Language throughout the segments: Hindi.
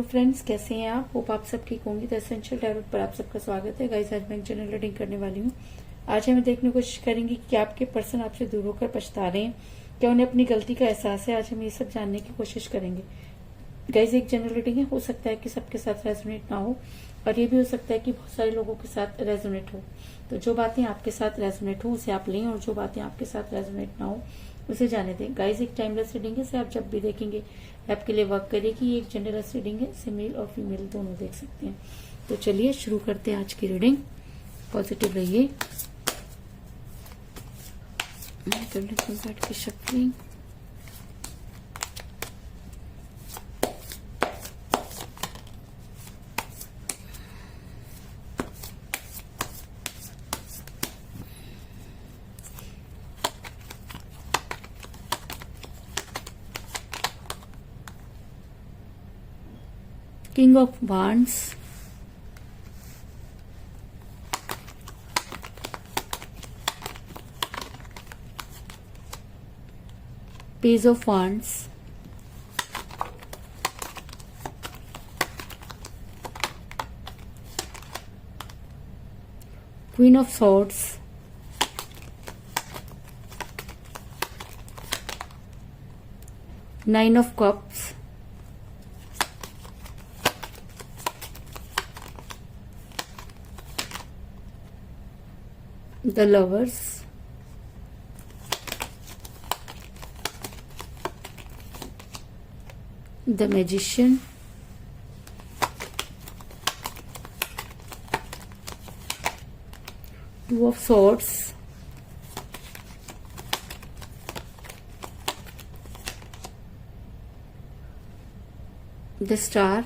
फ्रेंड्स, कैसे हैं आप? होप आप सब ठीक होंगे। द एसेंशियल टैरोट पर आप सबका स्वागत है। गाइस, आज मैं जनरल रीडिंग करने वाली हूँ। आज हम देखने की कोशिश करेंगे कि क्या आपके पर्सन आपसे दूर होकर पछता रहे हैं, क्या उन्हें अपनी गलती का एहसास है। आज हम ये सब जानने की कोशिश करेंगे। गाइस, एक जनरल रीडिंग है, हो सकता है कि सबके साथ रेजोनेट ना हो और ये भी हो सकता है कि बहुत सारे लोगों के साथ रेजोनेट हो। तो जो बातें आपके साथ रेजोनेट हो उसे आप लें और जो बातें आपके साथ रेजोनेट ना हो उसे जाने दें। गाइस, एक टाइमलेस रीडिंग है, इसे आप जब भी देखेंगे आपके लिए वर्क करेगी। ये एक जेंडरलेस रीडिंग है, इसे मेल और फीमेल दोनों देख सकते हैं। तो चलिए शुरू करते हैं आज की रीडिंग। पॉजिटिव रहिए। कर लेते हैं बैठ के shuffling. King of Wands, Page of Wands, Queen of Swords, Nine of Cups, the Lovers, the Magician, Two of Swords, the Star,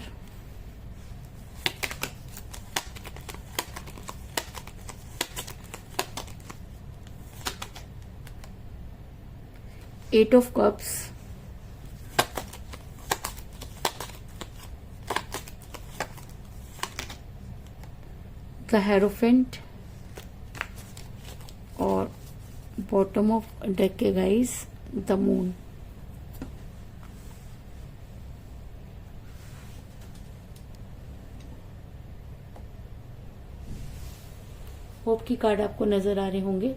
Eight of Cups, the Hierophant और बॉटम ऑफ डेक के गाइस द मून। होप की कार्ड आपको नजर आ रहे होंगे।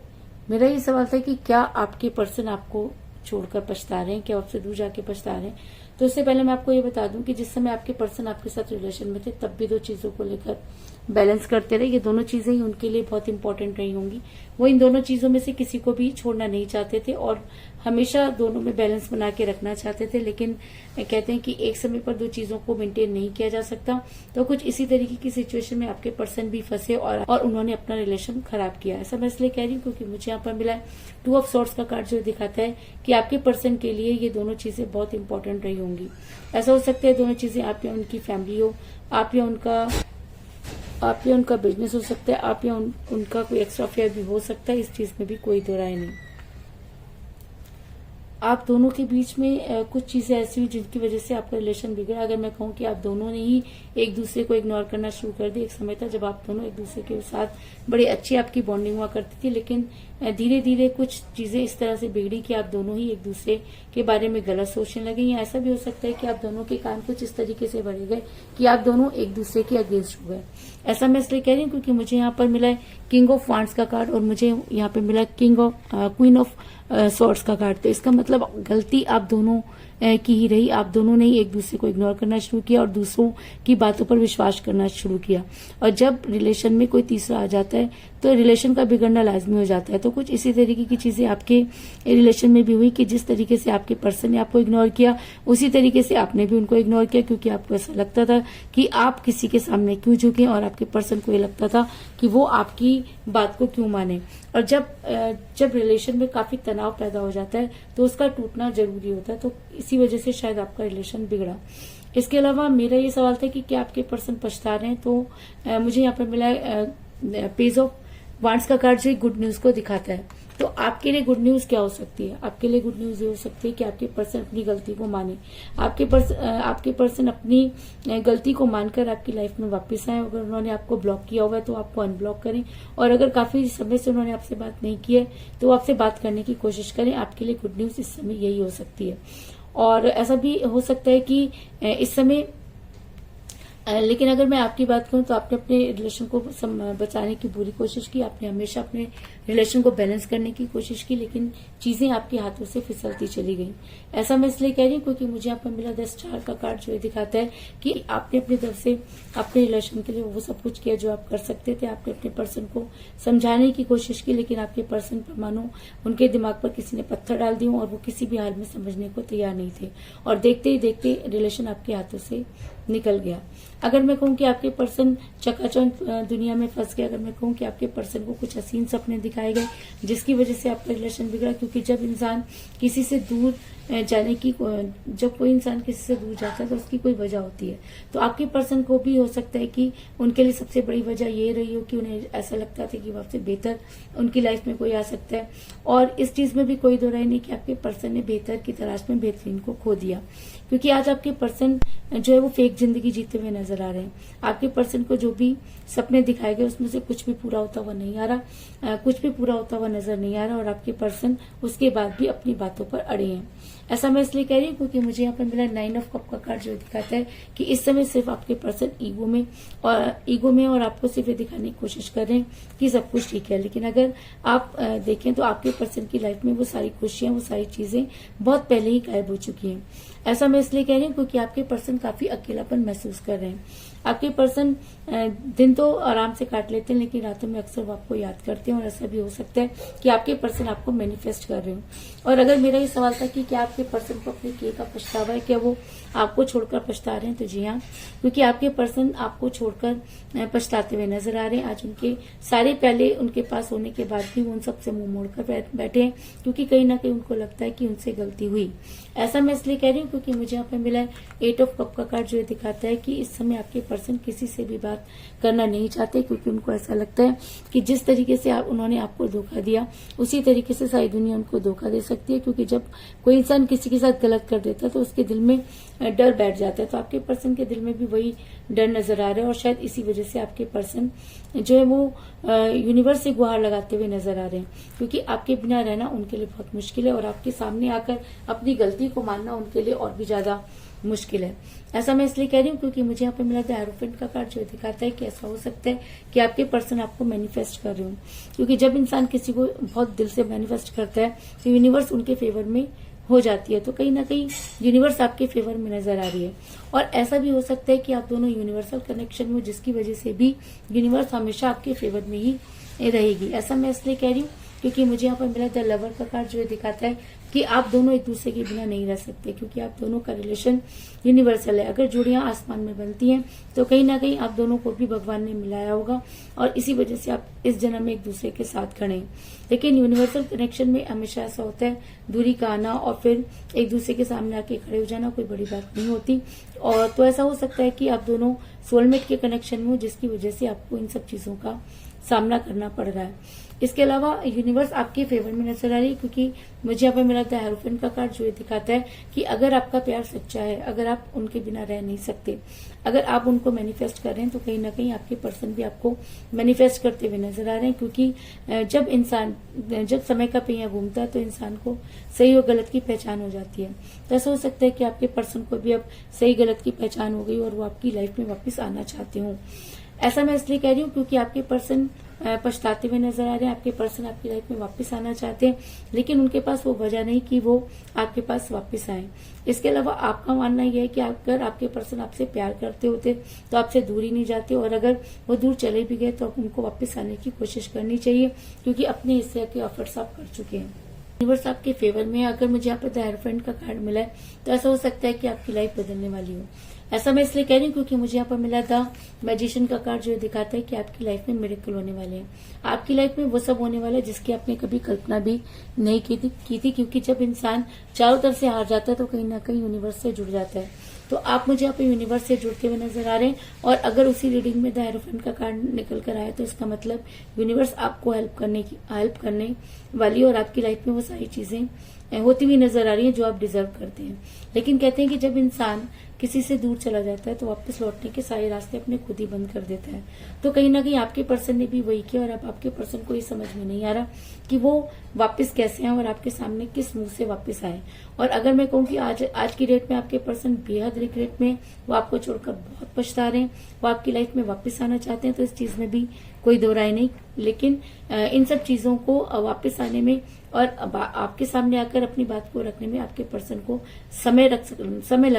मेरा ये सवाल था कि क्या आपके पर्सन आपको छोड़कर पछता रहे हैं, क्या आपसे दूर जाके पछता रहे हैं। तो उससे पहले मैं आपको ये बता दूं कि जिस समय आपके पर्सन आपके साथ रिलेशन में थे तब भी दो चीजों को लेकर बैलेंस करते रहे। ये दोनों चीजें ही उनके लिए बहुत इंपॉर्टेंट रही होंगी। वो इन दोनों चीजों में से किसी को भी छोड़ना नहीं चाहते थे और हमेशा दोनों में बैलेंस बना के रखना चाहते थे। लेकिन कहते हैं कि एक समय पर दो चीजों को मेंटेन नहीं किया जा सकता। तो कुछ इसी तरीके की सिचुएशन में आपके पर्सन भी फंसे और उन्होंने अपना रिलेशन खराब किया। ऐसा मैं इसलिए कह रही हूँ क्योंकि मुझे यहाँ पर मिला है टू ऑफ सॉर्ड्स का कार्ड, जो दिखाता है कि आपके पर्सन के लिए ये दोनों चीजें बहुत इंपॉर्टेंट रही होंगी। ऐसा हो सकता है दोनों चीजें आप या उनकी फैमिली हो, आप या उनका बिजनेस हो सकता है, आप या उनका कोई एक्स्ट्रा अफेयर भी हो सकता है। इस चीज में भी कोई दो राय नहीं। आप दोनों के बीच में कुछ चीजें ऐसी हुई जिनकी वजह से आपका रिलेशन बिगड़ा। अगर मैं कहूँ कि आप दोनों ने ही एक दूसरे को इग्नोर करना शुरू कर दिया। एक समय था जब आप दोनों एक दूसरे के साथ बड़ी अच्छी आपकी बॉन्डिंग हुआ करती थी, लेकिन धीरे धीरे कुछ चीजें इस तरह से बिगड़ी कि आप दोनों ही एक दूसरे के बारे में गलत सोचने लगे। या ऐसा भी हो सकता है कि आप दोनों के कान कुछ इस तरीके से बढ़े गए कि आप दोनों एक दूसरे के अगेंस्ट हो गए। ऐसा मैं इसलिए कह रही हूँ क्योंकि मुझे यहाँ पर मिला है किंग ऑफ वांड्स का कार्ड और मुझे यहाँ पे मिला क्वीन ऑफ सॉर्ड्स का कार्ड। तो इसका मतलब गलती आप दोनों की ही रही। आप दोनों ने ही एक दूसरे को इग्नोर करना शुरू किया और दूसरों की बातों पर विश्वास करना शुरू किया। और जब रिलेशन में कोई तीसरा आ जाता है तो रिलेशन का बिगड़ना लाजमी हो जाता है। तो कुछ इसी तरीके की चीजें आपके रिलेशन में भी हुई कि जिस तरीके से आपके पर्सन ने आपको इग्नोर किया उसी तरीके से आपने भी उनको इग्नोर किया, क्योंकि आपको ऐसा लगता था कि आप किसी के सामने क्यों झुके और आपके पर्सन को ये लगता था कि वो आपकी बात को क्यों माने। और जब रिलेशन में काफी तनाव पैदा हो जाता है तो उसका टूटना जरूरी होता है। तो इसी वजह से शायद आपका रिलेशन बिगड़ा। इसके अलावा मेरा ये सवाल था कि क्या आपके पर्सन पछता रहे हैं। तो मुझे यहाँ पर मिला है पेज ऑफ वांड्स का कार्ड, जो गुड न्यूज को दिखाता है। तो आपके लिए गुड न्यूज क्या हो सकती है? आपके लिए गुड न्यूज ये हो सकती है कि आपके पर्सन अपनी गलती को माने। आपके पर्सन अपनी गलती को मानकर आपकी लाइफ में वापस आए। अगर उन्होंने आपको ब्लॉक किया हुआ है तो आपको अनब्लॉक करें, और अगर काफी समय से उन्होंने आपसे बात नहीं की है तो आपसे बात करने की कोशिश करें। आपके लिए गुड न्यूज इस समय यही हो सकती है। और ऐसा भी हो सकता है कि इस समय लेकिन अगर मैं आपकी बात करूं तो आपने अपने रिलेशन को बचाने की पूरी कोशिश की, आपने हमेशा अपने रिलेशन को बैलेंस करने की कोशिश की, लेकिन चीजें आपके हाथों से फिसलती चली गई। ऐसा मैं इसलिए कह रही हूँ क्योंकि मुझे यहाँ पर मिला 10 स्टार का कार्ड, जो ये दिखाता है कि आपने अपनी तरफ से अपने रिलेशन के लिए वो सब कुछ किया जो आप कर सकते थे। आपने अपने पर्सन को समझाने की कोशिश की, लेकिन आपके पर्सन पर मानो उनके दिमाग पर किसी ने पत्थर डाल दिया और वो किसी भी हाल में समझने को तैयार नहीं थे, और देखते ही देखते रिलेशन आपके हाथों से निकल गया। अगर मैं कहूँ कि आपके पर्सन चकाचौंध दुनिया में फंस गए, अगर मैं कहूँ कि आपके पर्सन को कुछ हसीन सपने दिखाए गए जिसकी वजह से आपका रिलेशन बिगड़ा, क्योंकि जब इंसान किसी से दूर जाने की, जब कोई इंसान किसी से दूर जाता है तो उसकी कोई वजह होती है। तो आपके पर्सन को भी हो सकता है कि उनके लिए सबसे बड़ी वजह ये रही हो कि उन्हें ऐसा लगता था कि आपसे बेहतर उनकी लाइफ में कोई आ सकता है, और इस चीज में भी कोई दो राय नहीं कि आपके पर्सन ने बेहतर की तलाश में बेहतरीन को खो दिया, क्योंकि आज आपके पर्सन जो है वो फेक जिंदगी जीते हुए नजर आ रहे हैं। आपके पर्सन को जो भी सपने दिखाए गए उसमें से कुछ भी पूरा होता हुआ नहीं आ रहा, कुछ भी पूरा होता हुआ नजर नहीं आ रहा, और आपके पर्सन उसके बाद भी अपनी बातों पर अड़े हैं। ऐसा मैं इसलिए कह रही हूँ क्योंकि मुझे यहाँ पर मिला 9 ऑफ कप का कार्ड, जो दिखाता है कि इस समय सिर्फ आपके पर्सन ईगो में और आपको सिर्फ ये दिखाने की कोशिश कर रहे हैं कि सब कुछ ठीक है। लेकिन अगर आप देखें तो आपके पर्सन की लाइफ में वो सारी खुशियां, वो सारी चीजें बहुत पहले ही गायब हो चुकी हैं। ऐसा मैं इसलिए कह रही हूँ क्योंकि आपके पर्सन काफी अकेलापन महसूस कर रहे हैं। आपके पर्सन दिन तो आराम से काट लेते हैं, लेकिन रातों में अक्सर वो आपको याद करते हैं, और ऐसा भी हो सकता है कि आपके पर्सन आपको मैनिफेस्ट कर रहे हो। और अगर मेरा ये सवाल था कि क्या आपके पर्सन को अपने किए का पछतावा है, क्या वो आपको छोड़कर पछता रहे हैं, तो जी हाँ, क्योंकि आपके पर्सन आपको छोड़कर पछताते हुए नजर आ रहे हैं। आज उनके सारे पहले उनके पास होने के बाद भी वो उन सबसे मुंह मोड़कर बैठे हैं, क्योंकि कहीं ना कहीं उनको लगता है कि उनसे गलती हुई। ऐसा मैं इसलिए कह रही हूँ क्योंकि मुझे यहाँ पे मिला है 8 ऑफ कप का कार्ड, जो दिखाता है कि इस समय आपके पर्सन किसी से भी बात करना नहीं चाहते, क्योंकि उनको ऐसा लगता है कि जिस तरीके से उन्होंने आपको धोखा दिया उसी तरीके से सारी दुनिया उनको धोखा दे सकती है। क्योंकि जब कोई इंसान किसी के साथ गलत कर देता है तो उसके दिल में डर बैठ जाता है, तो आपके पर्सन के दिल में भी वही डर नजर आ रहा है, और शायद इसी वजह से आपके पर्सन जो है वो यूनिवर्स से गुहार लगाते हुए नजर आ रहे हैं, क्योंकि आपके बिना रहना उनके लिए बहुत मुश्किल है, और आपके सामने आकर अपनी गलती को मानना उनके लिए और भी ज्यादा मुश्किल है। ऐसा मैं इसलिए कह रही हूँ क्योंकि मुझे यहाँ पे मिला था एरोफेंट का कार्ड, जो दिखाता है कि ऐसा हो सकता है कि आपके पर्सन आपको मैनिफेस्ट कर रहे हो, क्योंकि जब इंसान किसी को बहुत दिल से मैनिफेस्ट करता है तो यूनिवर्स उनके फेवर में हो जाती है, तो कहीं ना कहीं यूनिवर्स आपके फेवर में नजर आ रही है। और ऐसा भी हो सकता है कि आप दोनों यूनिवर्सल कनेक्शन में, जिसकी वजह से भी यूनिवर्स हमेशा आपके फेवर में ही रहेगी। ऐसा मैं इसलिए कह रही हूँ क्योंकि मुझे यहाँ पर मिला द लवर का कार्ड, जो दिखाता है कि आप दोनों एक दूसरे के बिना नहीं रह सकते, क्योंकि आप दोनों का रिलेशन यूनिवर्सल है। अगर जोड़ियां आसमान में बनती हैं तो कहीं ना कहीं आप दोनों को भी भगवान ने मिलाया होगा, और इसी वजह से आप इस जन्म में एक दूसरे के साथ खड़े हैं। लेकिन यूनिवर्सल कनेक्शन में हमेशा ऐसा होता है, दूरी का आना और फिर एक दूसरे के सामने आके खड़े हो जाना कोई बड़ी बात नहीं होती। और तो ऐसा हो सकता है कि आप दोनों सोलमेट के कनेक्शन में हो, जिसकी वजह से आपको इन सब चीजों का सामना करना पड़ रहा है। इसके अलावा यूनिवर्स आपके फेवर में नजर आ रही है, क्योंकि मुझे यहाँ पे मिला था हेरोफेंट का कार्ड, जो दिखाता है कि अगर आपका प्यार सच्चा है, अगर आप उनके बिना रह नहीं सकते, अगर आप उनको मैनिफेस्ट कर रहे हैं, तो कहीं ना कहीं आपके पर्सन भी आपको मैनिफेस्ट करते हुए नजर आ रहे हैं। क्योंकि जब समय का पहिया घूमता है तो इंसान को सही और गलत की पहचान हो जाती है। तो ऐसा हो सकता है कि आपके पर्सन को भी अब सही गलत की पहचान हो गई और वो आपकी लाइफ में वापस आना चाहते हो। ऐसा मैं इसलिए कह रही हूँ क्योंकि आपके पर्सन पछताते हुए नजर आ रहे हैं। आपके पर्सन आपकी लाइफ में वापस आना चाहते हैं, लेकिन उनके पास वो वजह नहीं कि वो आपके पास वापस आए। इसके अलावा आपका मानना यह है कि अगर आपके पर्सन आपसे प्यार करते होते तो आपसे दूर ही नहीं जाते, और अगर वो दूर चले भी गए तो उनको वापस आने की कोशिश करनी चाहिए, क्योंकि अपने हिस्से के ऑफर्स आप कर चुके हैं। यूनिवर्स आपके फेवर में। अगर मुझे यहाँ पर द हेरोफेंट का कार्ड मिला है तो ऐसा हो सकता है कि आपकी लाइफ बदलने वाली हो। ऐसा मैं इसलिए कह रही हूँ क्योंकि मुझे यहाँ पर मिला था मैजिशियन का कार्ड, जो दिखाता है कि आपकी लाइफ में मिरेकल होने वाले हैं। आपकी लाइफ में वो सब होने वाला है जिसकी आपने कभी कल्पना भी नहीं की थी, क्योंकि जब इंसान चारों तरफ से हार जाता है तो कहीं ना कहीं यूनिवर्स से जुड़ जाता है। तो आप मुझे यहाँ पे यूनिवर्स से जुड़ते हुए नजर आ रहे हैं, और अगर उसी रीडिंग में द हेरोफेंट का कार्ड निकल कर आया तो इसका मतलब यूनिवर्स आपको हेल्प करने वाली, और आपकी लाइफ में वो सारी चीजें होती हुई नजर आ रही है जो आप डिजर्व करते हैं। लेकिन कहते हैं कि जब इंसान किसी से दूर चला जाता है तो वापस लौटने के सारे रास्ते अपने खुद ही बंद कर देता है। तो कहीं ना कहीं आपके पर्सन ने भी वही किया और अब आपके पर्सन को ये समझ में नहीं आ रहा कि वो वापस कैसे आए और आपके सामने किस मुंह से वापस आए। और अगर मैं कहूँ कि आज की डेट में आपके पर्सन बेहद रिग्रेट में, वो आपको छोड़कर बहुत पछता रहे हैं, वो आपकी लाइफ में वापस आना चाहते हैं, तो इस चीज में भी कोई दो राय नहीं। लेकिन इन सब चीजों को वापस आने में और आपके सामने आकर अपनी बात को रखने में आपके पर्सन को समय लग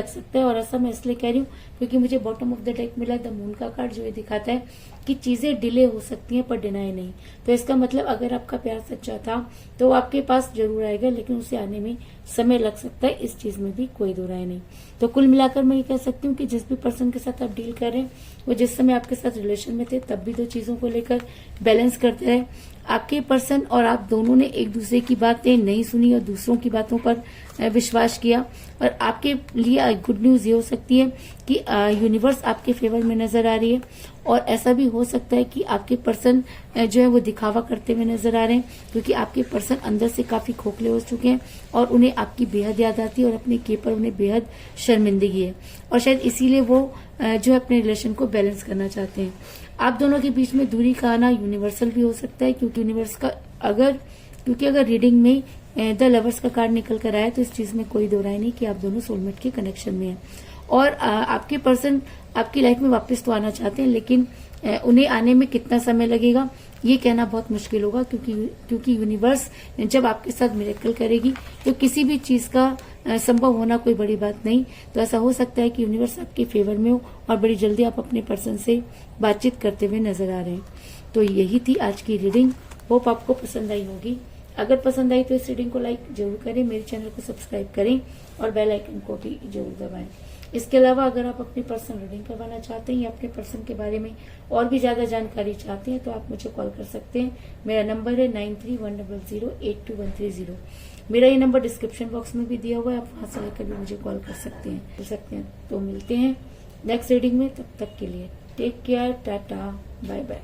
सकता है। और ऐसा मैं इसलिए कह रही हूँ क्योंकि मुझे बॉटम ऑफ द डेक मिला द मून का कार्ड, जो ये दिखाता है कि चीजें डिले हो सकती हैं पर डिनाई नहीं। तो इसका मतलब अगर आपका प्यार सच्चा था तो वो आपके पास जरूर आएगा, लेकिन उसे आने में समय लग सकता है, इस चीज में भी कोई दो राय नहीं। तो कुल मिलाकर मैं ये कह सकती हूँ कि जिस भी पर्सन के साथ आप डील कर रहे हैं वो जिस समय आपके साथ रिलेशन में थे तब भी दो चीजों को लेकर बैलेंस करते रहे। आपके पर्सन और आप दोनों ने एक दूसरे की बातें नहीं सुनी और दूसरों की बातों पर विश्वास किया। और आपके लिए गुड न्यूज ये हो सकती है कि यूनिवर्स आपके फेवर में नजर आ रही है। और ऐसा भी हो सकता है कि आपके पर्सन जो है वो दिखावा करते हुए नजर आ रहे हैं, क्योंकि आपके पर्सन अंदर से काफी खोखले हो चुके हैं और उन्हें आपकी बेहद याद आती है और अपने के पर उन्हें बेहद शर्मिंदगी है। और शायद इसीलिए वो जो है अपने रिलेशन को बैलेंस करना चाहते हैं। आप दोनों के बीच में दूरी का आना यूनिवर्सल भी हो सकता है, क्योंकि यूनिवर्स का अगर रीडिंग में द लवर्स का कार्ड निकल कर आया तो इस चीज में कोई दो राय नहीं कि आप दोनों सोलमेट के कनेक्शन में हैं। और आपके पर्सन आपकी लाइफ में वापस तो आना चाहते हैं, लेकिन उन्हें आने में कितना समय लगेगा ये कहना बहुत मुश्किल होगा, क्योंकि यूनिवर्स जब आपके साथ मिरेकल करेगी तो किसी भी चीज का संभव होना कोई बड़ी बात नहीं। तो ऐसा हो सकता है कि यूनिवर्स आपके फेवर में हो और बड़ी जल्दी आप अपने पर्सन से बातचीत करते हुए नजर आ रहे हैं। तो यही थी आज की रीडिंग। होप आपको पसंद आई होगी। अगर पसंद आई तो इस रीडिंग को लाइक जरूर करें, मेरे चैनल को सब्सक्राइब करें और बेल आइकन को भी जरूर दबाएं। इसके अलावा अगर आप अपनी पर्सनल रीडिंग करवाना चाहते हैं या अपने पर्सन के बारे में और भी ज्यादा जानकारी चाहते हैं तो आप मुझे कॉल कर सकते हैं। मेरा नंबर है 9310082130। मेरा ये नंबर डिस्क्रिप्शन बॉक्स में भी दिया हुआ है, आप वहां से लेकर भी मुझे कॉल कर सकते हैं। तो मिलते हैं नेक्स्ट रीडिंग में, तब तक के लिए take care, tata, bye bye.